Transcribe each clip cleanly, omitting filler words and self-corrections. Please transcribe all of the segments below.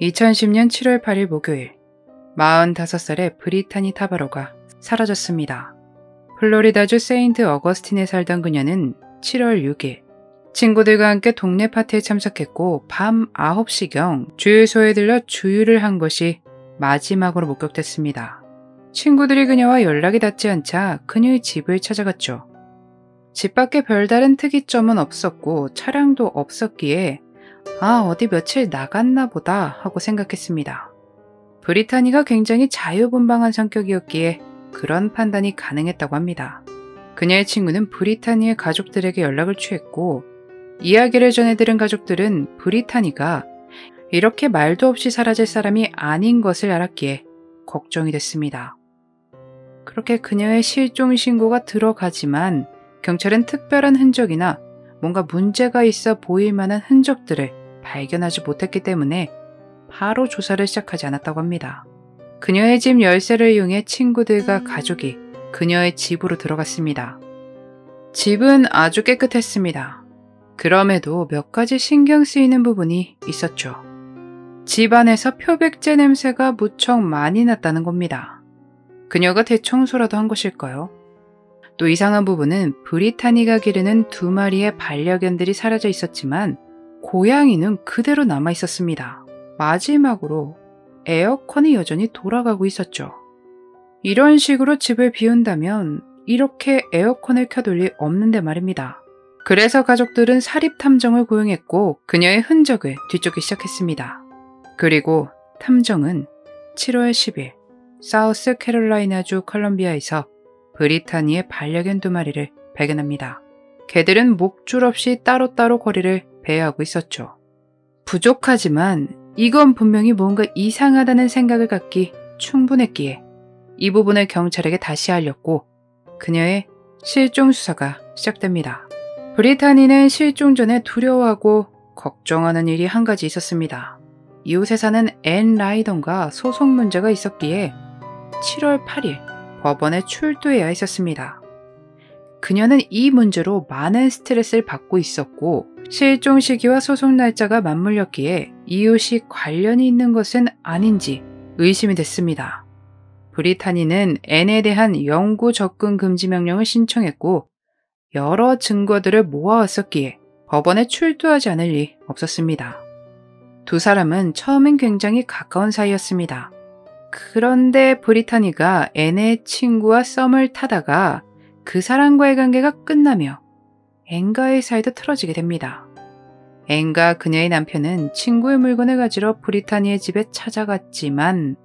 2010년 7월 8일 목요일, 45살의 브리타니 타바로가 사라졌습니다. 플로리다주 세인트 어거스틴에 살던 그녀는 7월 6일, 친구들과 함께 동네 파티에 참석했고 밤 9시경 주유소에 들려 주유를 한 것이 마지막으로 목격됐습니다. 친구들이 그녀와 연락이 닿지 않자 그녀의 집을 찾아갔죠. 집 밖에 별다른 특이점은 없었고 차량도 없었기에 어디 며칠 나갔나 보다 하고 생각했습니다. 브리타니가 굉장히 자유분방한 성격이었기에 그런 판단이 가능했다고 합니다. 그녀의 친구는 브리타니의 가족들에게 연락을 취했고 이야기를 전해 들은 가족들은 브리타니가 이렇게 말도 없이 사라질 사람이 아닌 것을 알았기에 걱정이 됐습니다. 그렇게 그녀의 실종 신고가 들어가지만 경찰은 특별한 흔적이나 뭔가 문제가 있어 보일 만한 흔적들을 발견하지 못했기 때문에 바로 조사를 시작하지 않았다고 합니다. 그녀의 집 열쇠를 이용해 친구들과 가족이 그녀의 집으로 들어갔습니다. 집은 아주 깨끗했습니다. 그럼에도 몇 가지 신경 쓰이는 부분이 있었죠. 집 안에서 표백제 냄새가 무척 많이 났다는 겁니다. 그녀가 대청소라도 한 것일까요? 또 이상한 부분은 브리타니가 기르는 2마리의 반려견들이 사라져 있었지만 고양이는 그대로 남아 있었습니다. 마지막으로 에어컨이 여전히 돌아가고 있었죠. 이런 식으로 집을 비운다면 이렇게 에어컨을 켜둘 리 없는데 말입니다. 그래서 가족들은 사립탐정을 고용했고 그녀의 흔적을 뒤쫓기 시작했습니다. 그리고 탐정은 7월 10일 사우스 캐롤라이나주 컬럼비아에서 브리타니의 반려견 2마리를 발견합니다. 개들은 목줄 없이 따로따로 거리를 배회하고 있었죠. 부족하지만 이건 분명히 뭔가 이상하다는 생각을 갖기 충분했기에 이 부분을 경찰에게 다시 알렸고 그녀의 실종 수사가 시작됩니다. 브리타니는 실종 전에 두려워하고 걱정하는 일이 한 가지 있었습니다. 이웃에 사는 앤 라이던과 소송 문제가 있었기에 7월 8일 법원에 출두해야 했었습니다. 그녀는 이 문제로 많은 스트레스를 받고 있었고 실종 시기와 소송 날짜가 맞물렸기에 이웃이 관련이 있는 것은 아닌지 의심이 됐습니다. 브리타니는 앤에 대한 영구 접근 금지 명령을 신청했고 여러 증거들을 모아왔었기에 법원에 출두하지 않을 리 없었습니다. 2사람은 처음엔 굉장히 가까운 사이였습니다. 그런데 브리타니가 앤의 친구와 썸을 타다가 그 사람과의 관계가 끝나며 앤과의 사이도 틀어지게 됩니다. 앤과 그녀의 남편은 친구의 물건을 가지러 브리타니의 집에 찾아갔지만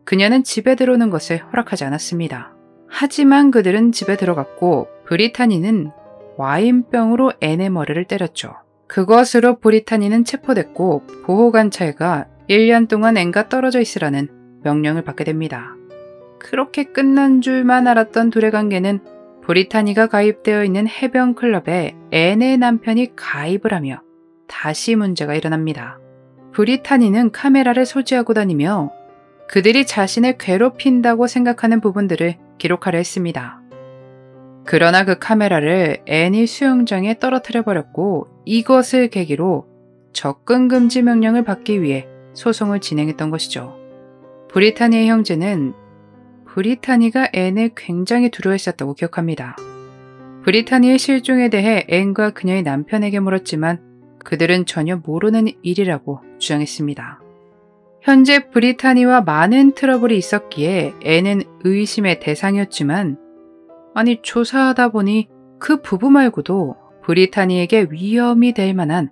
그녀는 집에 들어오는 것을 허락하지 않았습니다. 하지만 그들은 집에 들어갔고 브리타니는 와인병으로 앤의 머리를 때렸죠. 그것으로 브리타니는 체포됐고 보호관찰가 1년 동안 앤과 떨어져 있으라는 명령을 받게 됩니다. 그렇게 끝난 줄만 알았던 둘의 관계는 브리타니가 가입되어 있는 해변 클럽에 앤의 남편이 가입을 하며 다시 문제가 일어납니다. 브리타니는 카메라를 소지하고 다니며 그들이 자신을 괴롭힌다고 생각하는 부분들을 기록하려 했습니다. 그러나 그 카메라를 앤이 수영장에 떨어뜨려 버렸고 이것을 계기로 접근 금지 명령을 받기 위해 소송을 진행했던 것이죠. 브리타니의 형제는 브리타니가 앤을 굉장히 두려워했었다고 기억합니다. 브리타니의 실종에 대해 앤과 그녀의 남편에게 물었지만 그들은 전혀 모르는 일이라고 주장했습니다. 현재 브리타니와 많은 트러블이 있었기에 앤은 의심의 대상이었지만 조사하다 보니 그 부부 말고도 브리타니에게 위험이 될 만한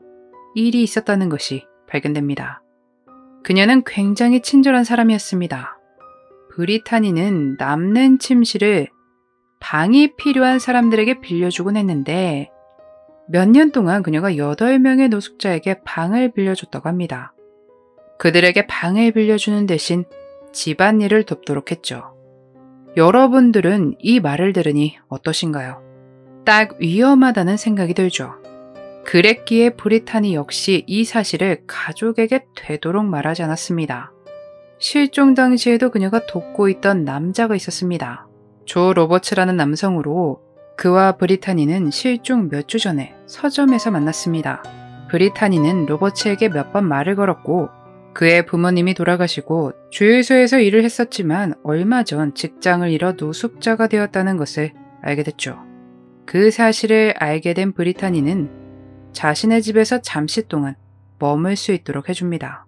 일이 있었다는 것이 발견됩니다. 그녀는 굉장히 친절한 사람이었습니다. 브리타니는 남는 침실을 방이 필요한 사람들에게 빌려주곤 했는데 몇 년 동안 그녀가 8명의 노숙자에게 방을 빌려줬다고 합니다. 그들에게 방을 빌려주는 대신 집안일을 돕도록 했죠. 여러분들은 이 말을 들으니 어떠신가요? 딱 위험하다는 생각이 들죠. 그랬기에 브리타니 역시 이 사실을 가족에게 되도록 말하지 않았습니다. 실종 당시에도 그녀가 돕고 있던 남자가 있었습니다. 조 로버츠라는 남성으로 그와 브리타니는 실종 몇 주 전에 서점에서 만났습니다. 브리타니는 로버츠에게 몇 번 말을 걸었고 그의 부모님이 돌아가시고 주유소에서 일을 했었지만 얼마 전 직장을 잃어 노숙자가 되었다는 것을 알게 됐죠. 그 사실을 알게 된 브리타니는 자신의 집에서 잠시 동안 머물 수 있도록 해줍니다.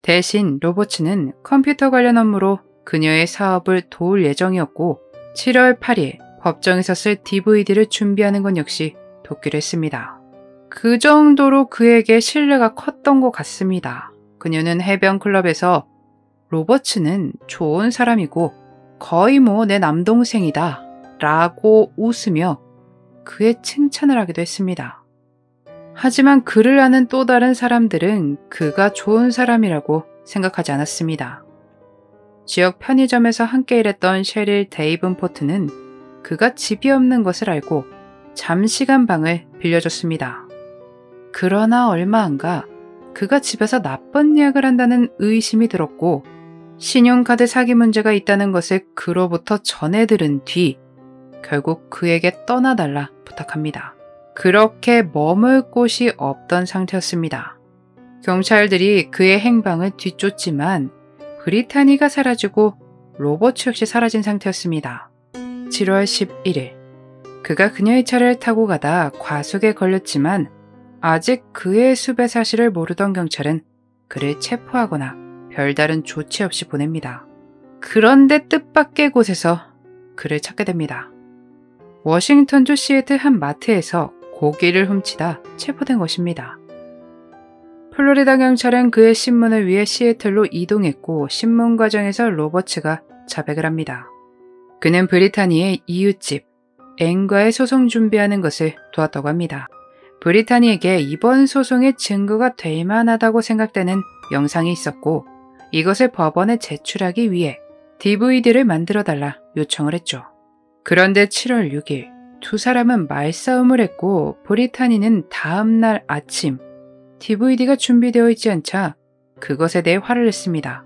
대신 로버츠는 컴퓨터 관련 업무로 그녀의 사업을 도울 예정이었고 7월 8일 법정에서 쓸 DVD를 준비하는 건 역시 돕기로 했습니다. 그 정도로 그에게 신뢰가 컸던 것 같습니다. 그녀는 해변 클럽에서 로버츠는 좋은 사람이고 거의 내 남동생이다 라고 웃으며 그의 칭찬을 하기도 했습니다. 하지만 그를 아는 또 다른 사람들은 그가 좋은 사람이라고 생각하지 않았습니다. 지역 편의점에서 함께 일했던 셰릴 데이븐포트는 그가 집이 없는 것을 알고 잠시간 방을 빌려줬습니다. 그러나 얼마 안 가 그가 집에서 나쁜 예약을 한다는 의심이 들었고 신용카드 사기 문제가 있다는 것을 그로부터 전해 들은 뒤 결국 그에게 떠나달라 부탁합니다. 그렇게 머물 곳이 없던 상태였습니다. 경찰들이 그의 행방을 뒤쫓지만 브리타니가 사라지고 로버츠 역시 사라진 상태였습니다. 7월 11일 그가 그녀의 차를 타고 가다 과속에 걸렸지만 아직 그의 숲의 사실을 모르던 경찰은 그를 체포하거나 별다른 조치 없이 보냅니다. 그런데 뜻밖의 곳에서 그를 찾게 됩니다. 워싱턴주 시애틀 한 마트에서 고기를 훔치다 체포된 것입니다. 플로리다 경찰은 그의 신문을 위해 시애틀로 이동했고 신문 과정에서 로버츠가 자백을 합니다. 그는 브리타니의 이웃집 앤과의 소송 준비하는 것을 도왔다고 합니다. 브리타니에게 이번 소송의 증거가 될 만하다고 생각되는 영상이 있었고 이것을 법원에 제출하기 위해 DVD를 만들어달라 요청을 했죠. 그런데 7월 6일 두 사람은 말싸움을 했고 브리타니는 다음날 아침 DVD가 준비되어 있지 않자 그것에 대해 화를 냈습니다.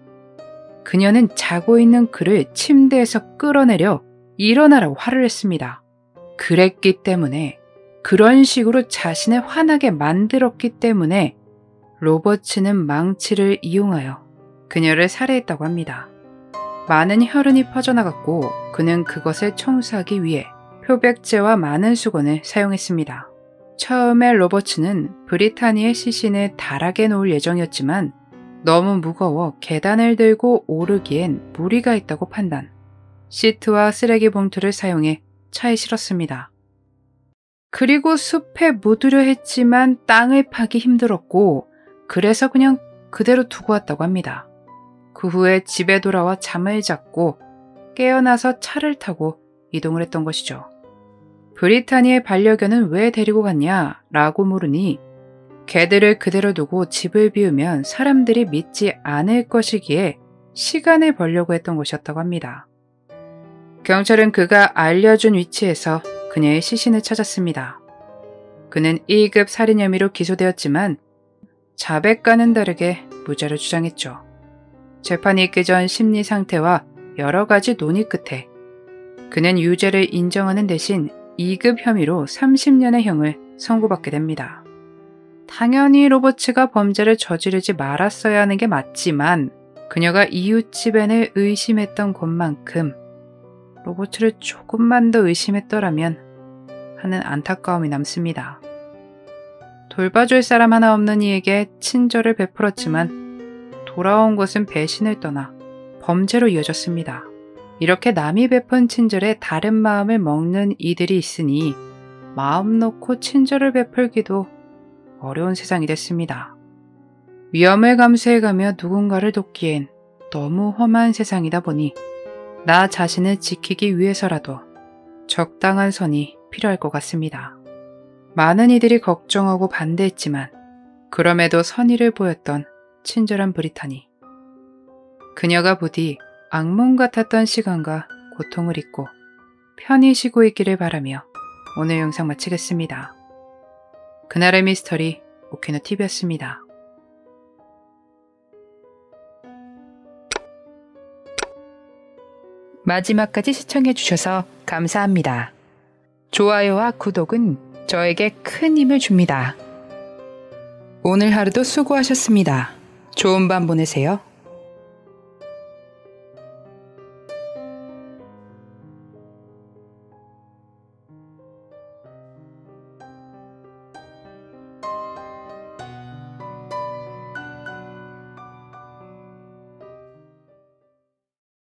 그녀는 자고 있는 그를 침대에서 끌어내려 일어나라고 화를 냈습니다. 그랬기 때문에 그런 식으로 자신을 화나게 만들었기 때문에 로버츠는 망치를 이용하여 그녀를 살해했다고 합니다. 많은 혈흔이 퍼져나갔고 그는 그것을 청소하기 위해 표백제와 많은 수건을 사용했습니다. 처음에 로버츠는 브리타니의 시신을 다락에 놓을 예정이었지만 너무 무거워 계단을 들고 오르기엔 무리가 있다고 판단. 시트와 쓰레기 봉투를 사용해 차에 실었습니다. 그리고 숲에 묻으려 했지만 땅을 파기 힘들었고 그래서 그냥 그대로 두고 왔다고 합니다. 그 후에 집에 돌아와 잠을 잤고 깨어나서 차를 타고 이동을 했던 것이죠. 브리타니의 반려견은 왜 데리고 갔냐? 라고 물으니 개들을 그대로 두고 집을 비우면 사람들이 믿지 않을 것이기에 시간을 벌려고 했던 것이었다고 합니다. 경찰은 그가 알려준 위치에서 그녀의 시신을 찾았습니다. 그는 1급 살인 혐의로 기소되었지만 자백과는 다르게 무죄를 주장했죠. 재판이 있기 전 심리 상태와 여러 가지 논의 끝에 그는 유죄를 인정하는 대신 2급 혐의로 30년의 형을 선고받게 됩니다. 당연히 로버츠가 범죄를 저지르지 말았어야 하는 게 맞지만 그녀가 이웃집 앤을 의심했던 것만큼 로버츠를 조금만 더 의심했더라면 하는 안타까움이 남습니다. 돌봐줄 사람 하나 없는 이에게 친절을 베풀었지만 돌아온 것은 배신을 떠나 범죄로 이어졌습니다. 이렇게 남이 베푼 친절에 다른 마음을 먹는 이들이 있으니 마음 놓고 친절을 베풀기도 어려운 세상이 됐습니다. 위험을 감수해가며 누군가를 돕기엔 너무 험한 세상이다 보니 나 자신을 지키기 위해서라도 적당한 선이 필요할 것 같습니다. 많은 이들이 걱정하고 반대했지만 그럼에도 선의를 보였던 친절한 브리타니. 그녀가 부디 악몽 같았던 시간과 고통을 잊고 편히 쉬고 있기를 바라며 오늘 영상 마치겠습니다. 그날의 미스터리 오키노TV였습니다. 마지막까지 시청해주셔서 감사합니다. 좋아요와 구독은 저에게 큰 힘을 줍니다. 오늘 하루도 수고하셨습니다. 좋은 밤 보내세요.